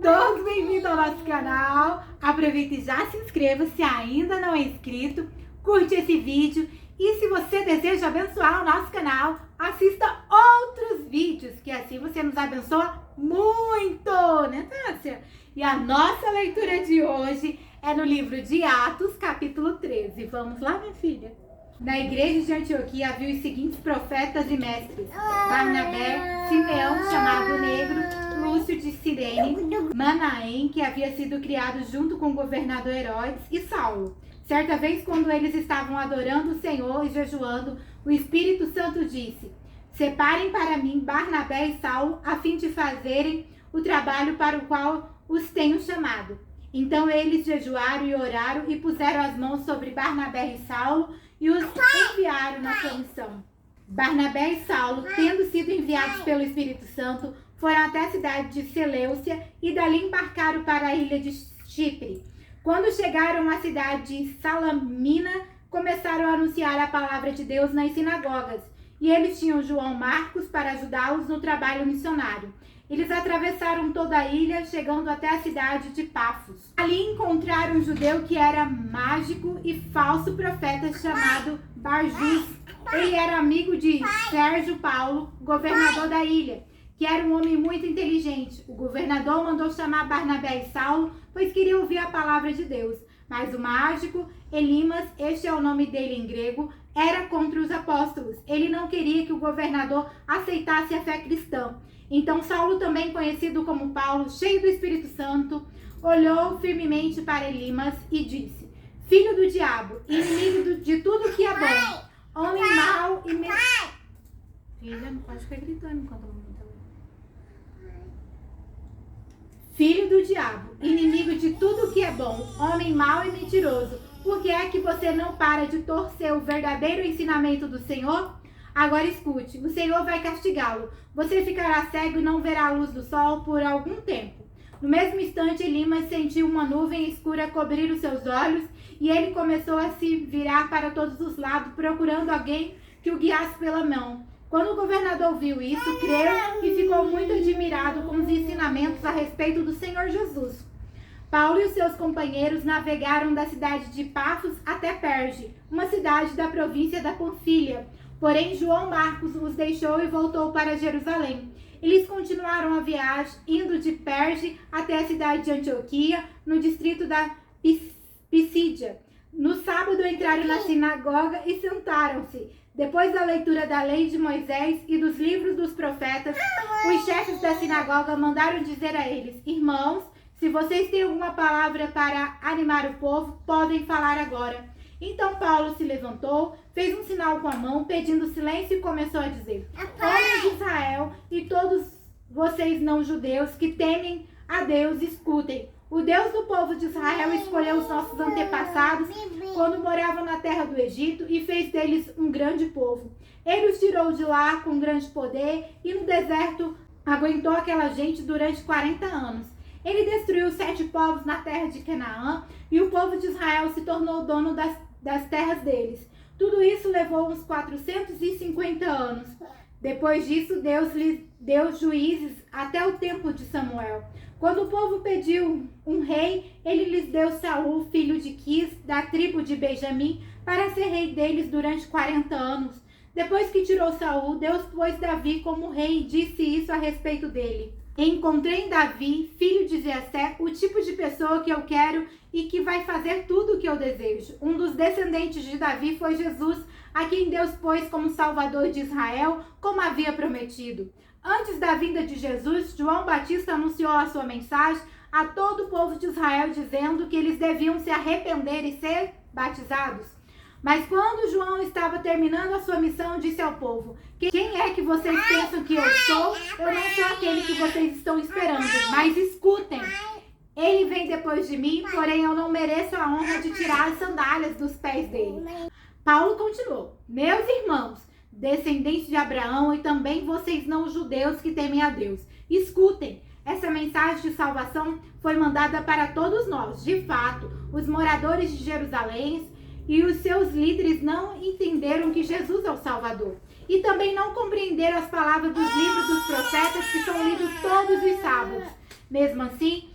todos bem-vindos ao nosso canal. Aproveita e já se inscreva se ainda não é inscrito. Curte esse vídeo. E se você deseja abençoar o nosso canal, assista outros vídeos, que assim você nos abençoa muito, né, Tássia? E a nossa leitura de hoje é no livro de Atos, capítulo 13. Vamos lá, minha filha? Na igreja de Antioquia havia os seguintes profetas e mestres: Barnabé, Simeão, chamado Negro, Lúcio de Cirene, Manaém, que havia sido criado junto com o governador Herodes, e Saulo. Certa vez, quando eles estavam adorando o Senhor e jejuando, o Espírito Santo disse: separem para mim Barnabé e Saulo, a fim de fazerem o trabalho para o qual os tenho chamado. Então eles jejuaram e oraram e puseram as mãos sobre Barnabé e Saulo e os enviaram na sua missão. Barnabé e Saulo, tendo sido enviados pelo Espírito Santo, foram até a cidade de Seleucia e dali embarcaram para a ilha de Chipre. Quando chegaram à cidade de Salamina, começaram a anunciar a palavra de Deus nas sinagogas, e eles tinham João Marcos para ajudá-los no trabalho missionário. Eles atravessaram toda a ilha, chegando até a cidade de Pafos. Ali encontraram um judeu que era mágico e falso profeta chamado Barjus. Ele era amigo de Sérgio Paulo, governador da ilha, que era um homem muito inteligente. O governador mandou chamar Barnabé e Saulo, pois queria ouvir a palavra de Deus. Mas o mágico, Elimas, este é o nome dele em grego, era contra os apóstolos. Ele não queria que o governador aceitasse a fé cristã. Então Saulo, também conhecido como Paulo, cheio do Espírito Santo, olhou firmemente para Elimas e disse: filho do diabo, inimigo de tudo que é bom, homem mau e Filha, não pode ficar gritando enquanto eu não Filho do diabo, inimigo de tudo que é bom, homem mau e mentiroso, por que é que você não para de torcer o verdadeiro ensinamento do Senhor? Agora escute, o Senhor vai castigá-lo. Você ficará cego e não verá a luz do sol por algum tempo. No mesmo instante, Elimas sentiu uma nuvem escura cobrir os seus olhos e ele começou a se virar para todos os lados, procurando alguém que o guiasse pela mão. Quando o governador viu isso, creu e ficou muito admirado com os ensinamentos a respeito do Senhor Jesus. Paulo e os seus companheiros navegaram da cidade de Pafos até Perge, uma cidade da província da Panfilha. Porém, João Marcos os deixou e voltou para Jerusalém. Eles continuaram a viagem, indo de Perge até a cidade de Antioquia, no distrito da Pisídia. No sábado, entraram na sinagoga e sentaram-se. Depois da leitura da lei de Moisés e dos livros dos profetas, os chefes da sinagoga mandaram dizer a eles: irmãos, se vocês têm alguma palavra para animar o povo, podem falar agora. Então Paulo se levantou, fez um sinal com a mão, pedindo silêncio, e começou a dizer: homens de Israel e todos vocês não-judeus que temem a Deus, escutem. O Deus do povo de Israel escolheu os nossos antepassados quando moravam na terra do Egito e fez deles um grande povo. Ele os tirou de lá com grande poder e no deserto aguentou aquela gente durante 40 anos. Ele destruiu 7 povos na terra de Canaã e o povo de Israel se tornou dono das terras deles. Tudo isso levou uns 450 anos. Depois disso, Deus lhes deu juízes até o tempo de Samuel. Quando o povo pediu um rei, ele lhes deu Saul, filho de Quis, da tribo de Benjamim, para ser rei deles durante 40 anos. Depois que tirou Saul, Deus pôs Davi como rei e disse isso a respeito dele: encontrei em Davi, filho de Jessé, o tipo de pessoa que eu quero e que vai fazer tudo o que eu desejo. Um dos descendentes de Davi foi Jesus, a quem Deus pôs como Salvador de Israel, como havia prometido. Antes da vinda de Jesus, João Batista anunciou a sua mensagem a todo o povo de Israel, dizendo que eles deviam se arrepender e ser batizados. Mas quando João estava terminando a sua missão, disse ao povo: quem é que vocês pensam que eu sou? Eu não sou aquele que vocês estão esperando, mas escutem. Ele vem depois de mim, porém eu não mereço a honra de tirar as sandálias dos pés dele. Paulo continuou: meus irmãos, descendentes de Abraão e também vocês não-judeus que temem a Deus, escutem. Essa mensagem de salvação foi mandada para todos nós. De fato, os moradores de Jerusalém e os seus líderes não entenderam que Jesus é o Salvador. E também não compreenderam as palavras dos livros dos profetas que são lidos todos os sábados. Mesmo assim,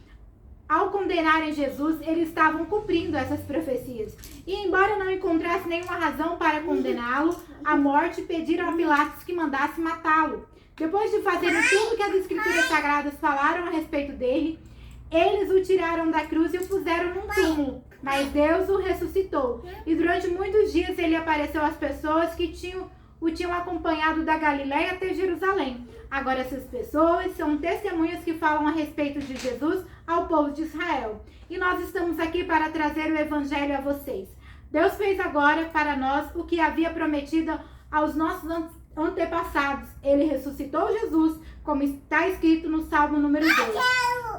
ao condenarem Jesus, eles estavam cumprindo essas profecias. E embora não encontrassem nenhuma razão para condená-lo à morte, pediram a Pilatos que mandasse matá-lo. Depois de fazerem tudo que as escrituras sagradas falaram a respeito dele, eles o tiraram da cruz e o puseram num túmulo. Mas Deus o ressuscitou. E durante muitos dias ele apareceu às pessoas que o tinham acompanhado da Galiléia até Jerusalém. Agora essas pessoas são testemunhas que falam a respeito de Jesus ao povo de Israel. E nós estamos aqui para trazer o evangelho a vocês. Deus fez agora para nós o que havia prometido aos nossos antepassados. Ele ressuscitou Jesus, como está escrito no Salmo número 2.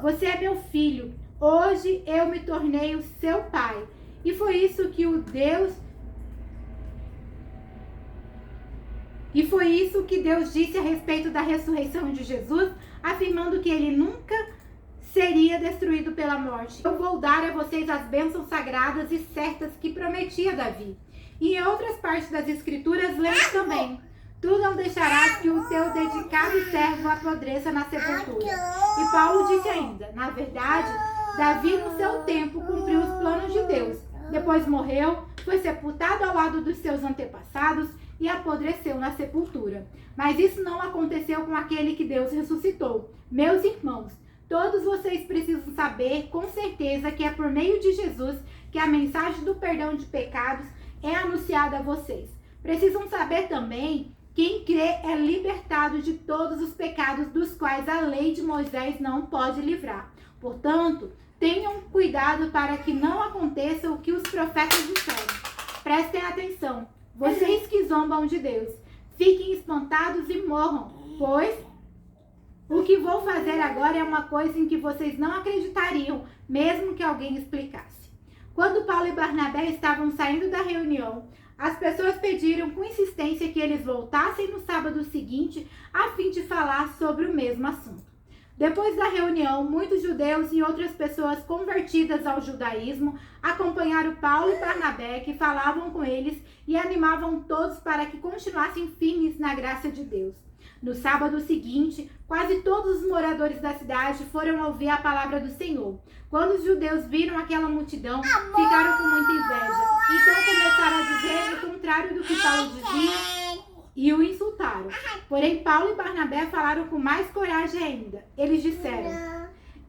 Você é meu filho, hoje eu me tornei o seu pai. E foi isso que Deus disse a respeito da ressurreição de Jesus, afirmando que ele nunca seria destruído pela morte. Eu vou dar a vocês as bênçãos sagradas e certas que prometia Davi. E em outras partes das escrituras lemos também: tu não deixarás que o teu dedicado servo apodreça na sepultura. E Paulo disse ainda: na verdade, Davi no seu tempo cumpriu os planos de Deus. Depois morreu, foi sepultado ao lado dos seus antepassados e apodreceu na sepultura. Mas isso não aconteceu com aquele que Deus ressuscitou. Meus irmãos, todos vocês precisam saber com certeza que é por meio de Jesus que a mensagem do perdão de pecados é anunciada a vocês. Precisam saber também: quem crê é libertado de todos os pecados dos quais a lei de Moisés não pode livrar. Portanto, tenham cuidado para que não aconteça o que os profetas disseram. Prestem atenção, vocês que zombam de Deus, fiquem espantados e morram, pois o que vou fazer agora é uma coisa em que vocês não acreditariam, mesmo que alguém explicasse. Quando Paulo e Barnabé estavam saindo da reunião, as pessoas pediram com insistência que eles voltassem no sábado seguinte a fim de falar sobre o mesmo assunto. Depois da reunião, muitos judeus e outras pessoas convertidas ao judaísmo acompanharam Paulo e Barnabé, que falavam com eles e animavam todos para que continuassem firmes na graça de Deus. No sábado seguinte, quase todos os moradores da cidade foram ouvir a palavra do Senhor. Quando os judeus viram aquela multidão, ficaram com muita inveja. Então começaram a dizer o contrário do que Paulo dizia e o insultaram. Porém, Paulo e Barnabé falaram com mais coragem ainda. Eles disseram: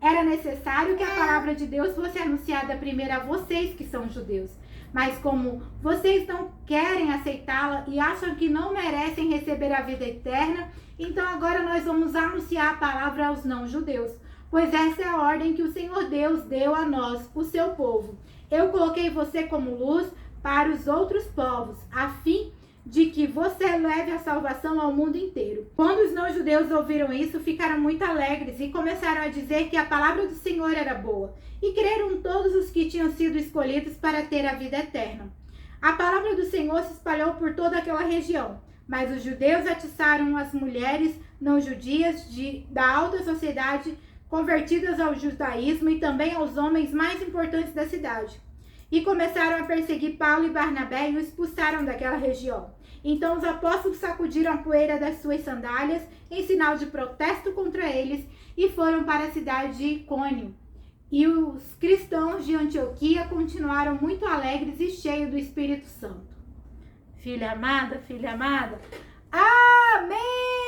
era necessário que a palavra de Deus fosse anunciada primeiro a vocês que são judeus. Mas como vocês não querem aceitá-la e acham que não merecem receber a vida eterna, então agora nós vamos anunciar a palavra aos não-judeus. Pois essa é a ordem que o Senhor Deus deu a nós, o seu povo. Eu coloquei você como luz para os outros povos, a fim de que você leve a salvação ao mundo inteiro. Quando os não-judeus ouviram isso, ficaram muito alegres e começaram a dizer que a palavra do Senhor era boa. E creram todos os que tinham sido escolhidos para ter a vida eterna. A palavra do Senhor se espalhou por toda aquela região. Mas os judeus atiçaram as mulheres não-judias da alta sociedade convertidas ao judaísmo e também aos homens mais importantes da cidade. E começaram a perseguir Paulo e Barnabé e os expulsaram daquela região. Então os apóstolos sacudiram a poeira das suas sandálias em sinal de protesto contra eles e foram para a cidade de Icônio. E os cristãos de Antioquia continuaram muito alegres e cheios do Espírito Santo. Filha amada, amém!